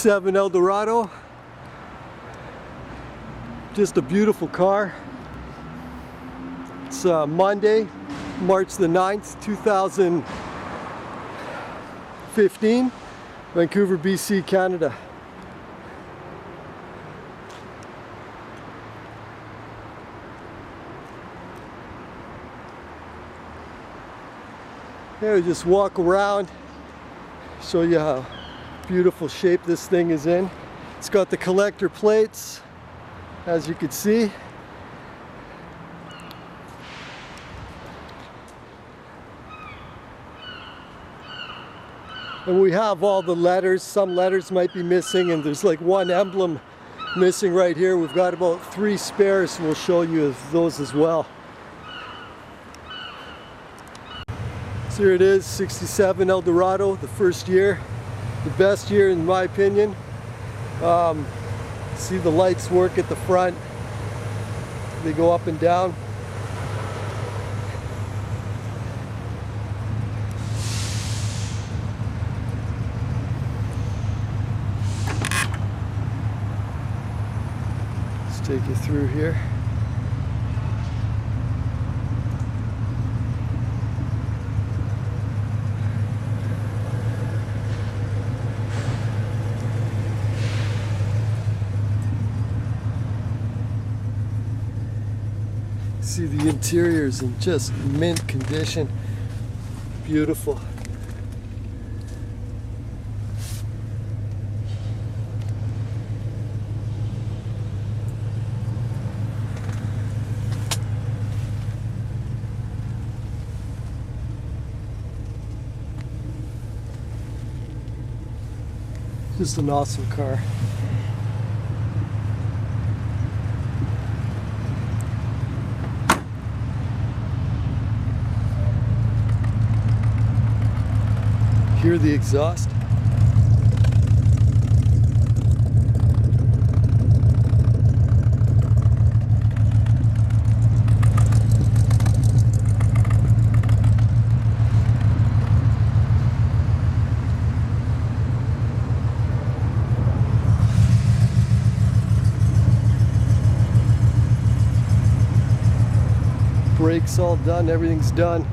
7 Eldorado, just a beautiful car. It's Monday, March the 9th, 2015, Vancouver, BC, Canada. Yeah, we just walk around, show you how beautiful shape this thing is in. It's got the collector plates, as you can see. And we have all the letters. Some letters might be missing, and there's like one emblem missing right here. We've got about 3 spares, so we'll show you those as well. So here it is, 67 Eldorado, the first year. The best year in my opinion. See the lights work at the front. They go up and down. Let's take you through here. See, the interior is in just mint condition. Beautiful. Just an awesome car. Hear the exhaust. Brakes all done, everything's done.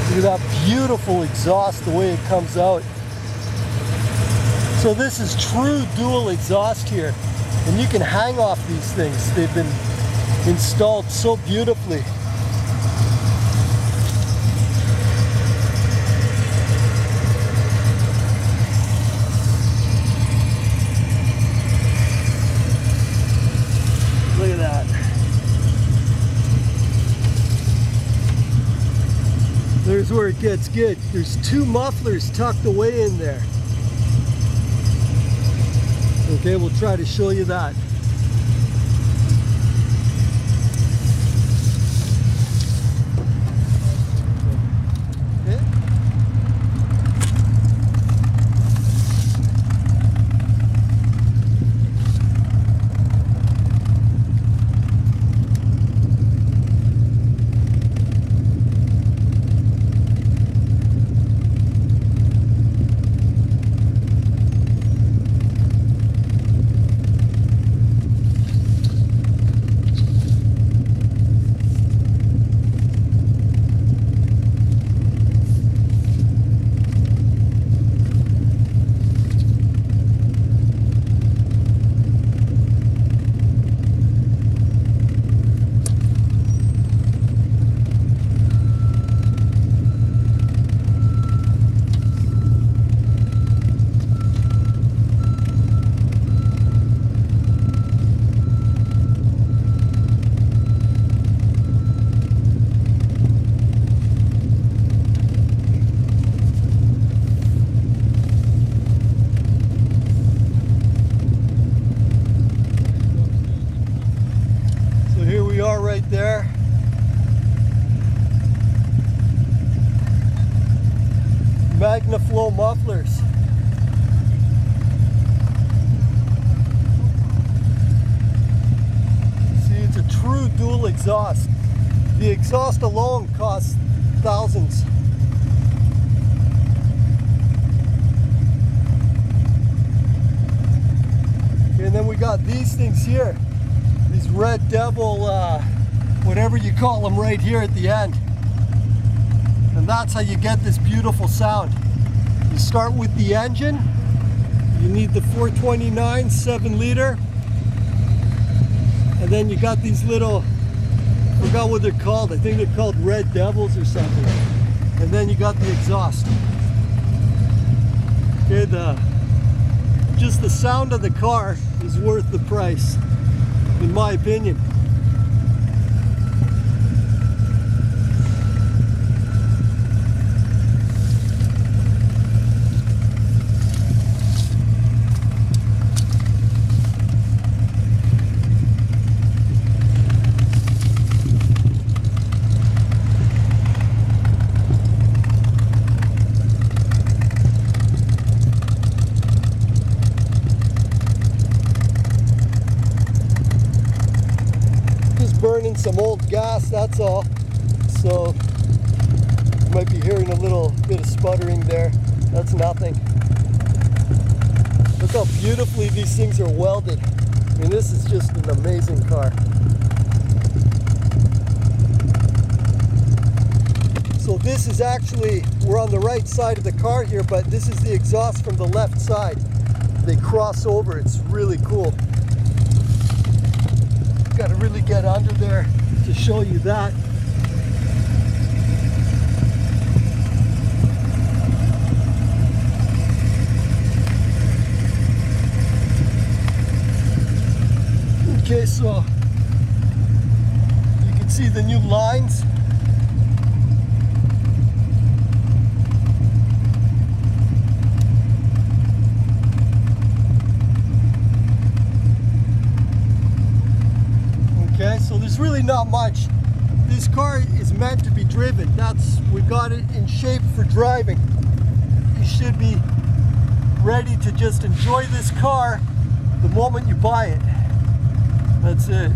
Look at that beautiful exhaust, the way it comes out. So this is true dual exhaust here, and you can hang off these things. They've been installed so beautifully. Look at that. There's where it gets good. There's 2 mufflers tucked away in there. Okay, we'll try to show you that. Okay. See, it's a true dual exhaust. The exhaust alone costs thousands. And then we got these things here. These Red Devil, whatever you call them, right here at the end. And that's how you get this beautiful sound. You start with the engine. You need the 429 7-liter. And then you got these little, I forgot what they're called. I think they're called Red Devils or something. And then you got the exhaust. Okay, just the sound of the car is worth the price, in my opinion. Burning some old gas, that's all. So you might be hearing a little bit of sputtering there. That's nothing. Look how beautifully these things are welded. I mean, this is just an amazing car. So this is actually, we're on the right side of the car here, but this is the exhaust from the left side. They cross over. It's really cool. Got to really get under there to show you that. Okay, so you can see the new lines. Okay, so there's really not much. This car is meant to be driven. We got it in shape for driving. You should be ready to just enjoy this car the moment you buy it. That's it.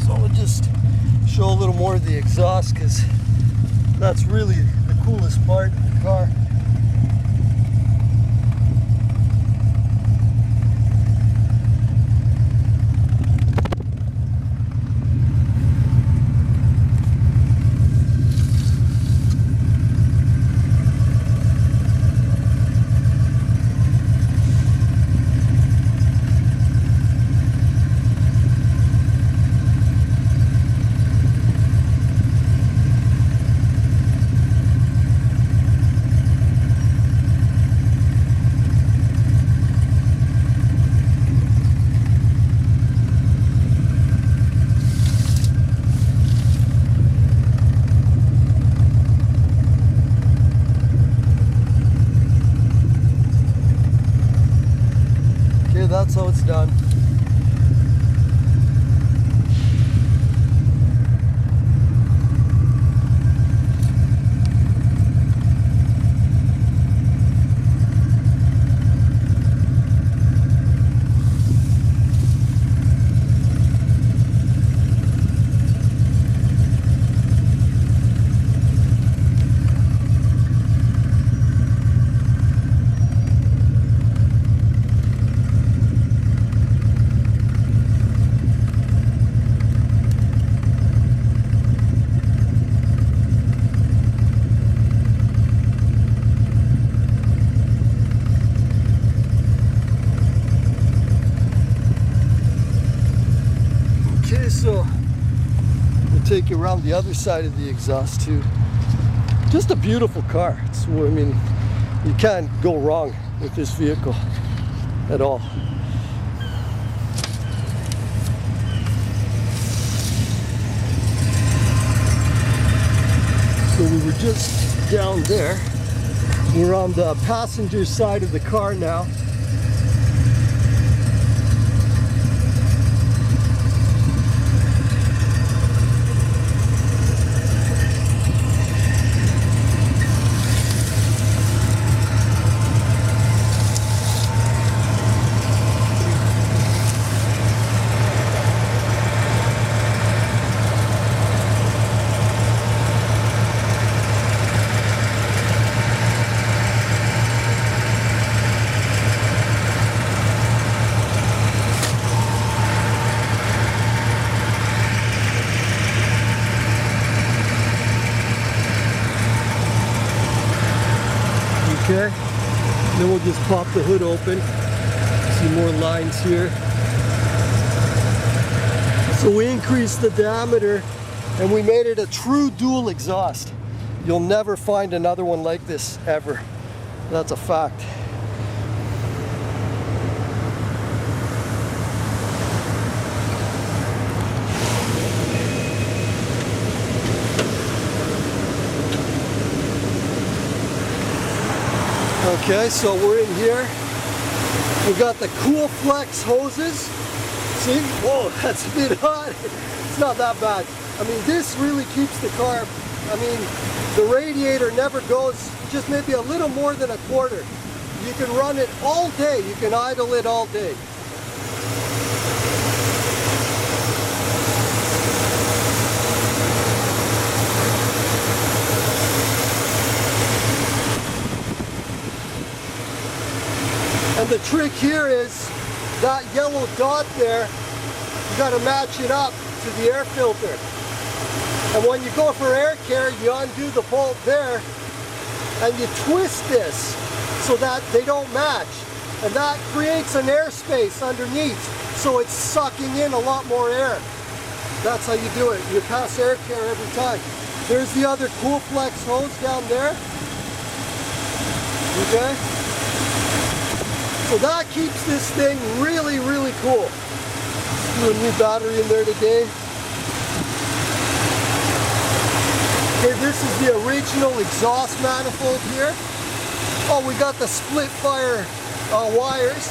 So we'll just show a little more of the exhaust, because that's really the coolest part of the car. That's how it's done. So we'll take you around the other side of the exhaust too. Just a beautiful car. I mean, you can't go wrong with this vehicle at all. So we were just down there. We're on the passenger side of the car now. just pop the hood open. See more lines here. So we increased the diameter and we made it a true dual exhaust. You'll never find another one like this ever. That's a fact. Okay, so we're in here. We got the Cool Flex hoses. See? Whoa, that's a bit hot. It's not that bad. I mean, this really keeps the car, I mean, the radiator never goes just maybe a little more than a quarter. You can run it all day. You can idle it all day. And the trick here is that yellow dot there, you got to match it up to the air filter. And when you go for air care, you undo the bolt there and you twist this so that they don't match. And that creates an airspace underneath, so it's sucking in a lot more air. That's how you do it. You pass air care every time. There's the other Cool Flex hose down there. Okay? So that keeps this thing really, really cool. Put a new battery in there today. Okay, this is the original exhaust manifold here. Oh, we got the split fire wires.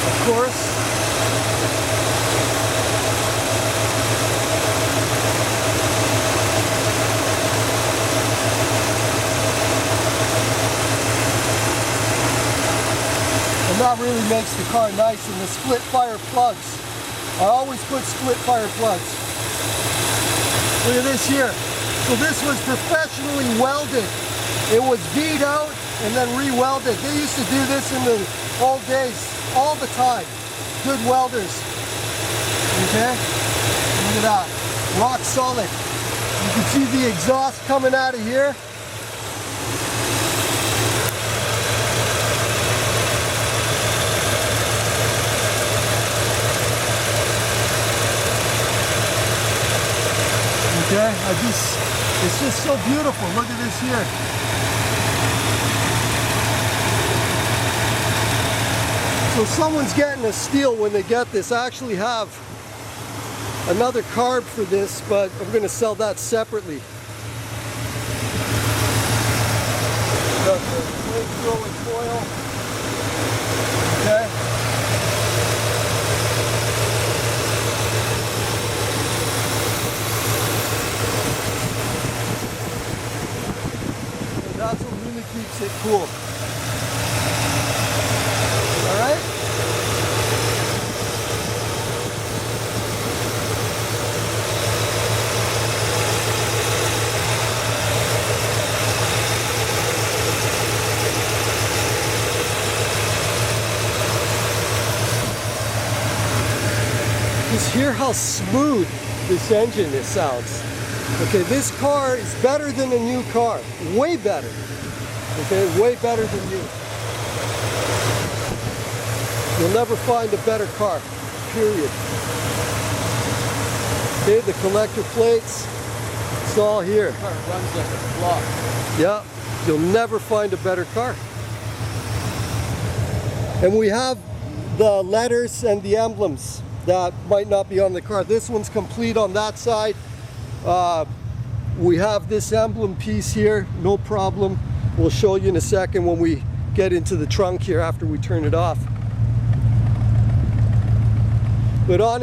Of course. And that really makes the car nice. And the split fire plugs. I always put split fire plugs. Look at this here. So this was professionally welded. It was beat out and then re-welded. They used to do this in the old days, all the time. Good welders. Okay? Look at that. Rock solid. You can see the exhaust coming out of here. Okay, it's just so beautiful. Look at this here. So someone's getting a steal when they get this. I actually have another carb for this, but I'm going to sell that separately. Got the flamethrower foil. Okay. That's what really keeps it cool. All right? Just hear how smooth this engine sounds. Okay, this car is better than a new car. Way better. Okay, way better than new. You'll never find a better car. Period. Okay, the collector plates. It's all here. The car runs like a block. Yeah, you'll never find a better car. And we have the letters and the emblems that might not be on the car. This one's complete on that side. We have this emblem piece here, no problem. We'll show you in a second when we get into the trunk here after we turn it off. But honestly,